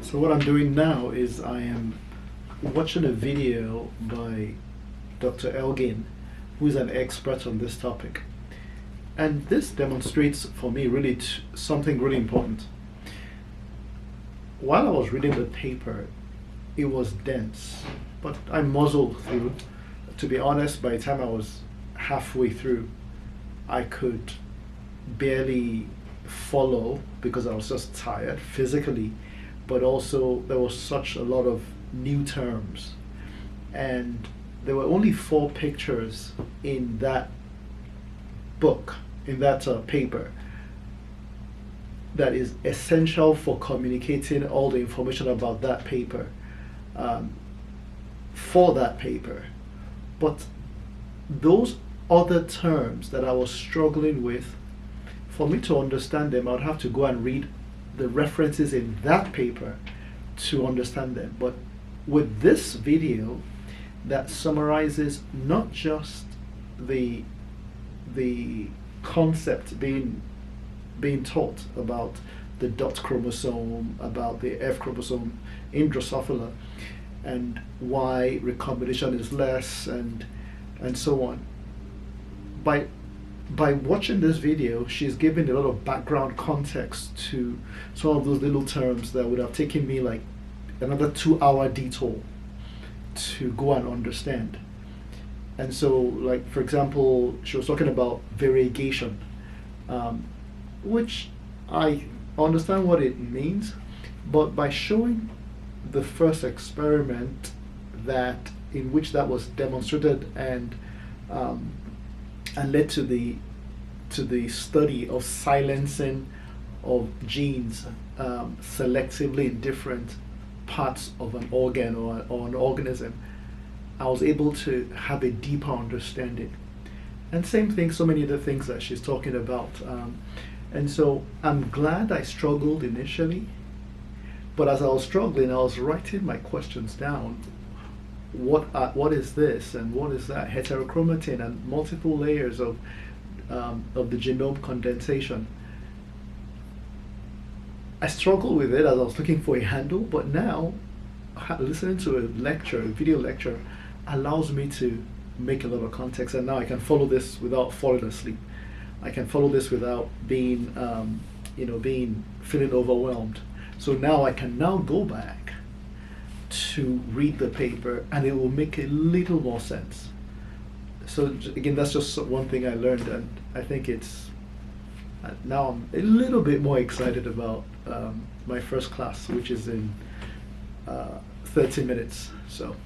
So what I'm doing now is I am watching a video by Dr. Elgin, who is an expert on this topic. And this demonstrates for me really something really important. While I was reading the paper, it was dense, but I muzzled through. To be honest, by the time I was halfway through, I could barely follow because I was just tired physically, but also there was such a lot of new terms. And there were only 4 pictures in that book, in that paper, that is essential for communicating all the information about that paper, for that paper. But those other terms that I was struggling with, for me to understand them, I would have to go and read the references in that paper to understand them. But with this video that summarizes not just the concept being taught about the dot chromosome, about the F chromosome in Drosophila, and why recombination is less, and so on. By watching this video, she's giving a lot of background context to some of those little terms that would have taken me like another 2-hour detour to go and understand. And so, like, for example, she was talking about variegation, which I understand what it means, but by showing the first experiment in which that was demonstrated and led to the study of silencing of genes selectively in different parts of an organ or an organism, I was able to have a deeper understanding. And same thing, so many other things that she's talking about. And so I'm glad I struggled initially, but as I was struggling, I was writing my questions down. What is this and what is that? Heterochromatin and multiple layers of the genome condensation. I struggled with it as I was looking for a handle, but now listening to a video lecture, allows me to make a lot of context, and now I can follow this without falling asleep. I can follow this without being feeling overwhelmed. So now I can now go back to read the paper, and it will make a little more sense. So again, that's just one thing I learned, and I think it's now I'm a little bit more excited about my first class, which is in 30 minutes. So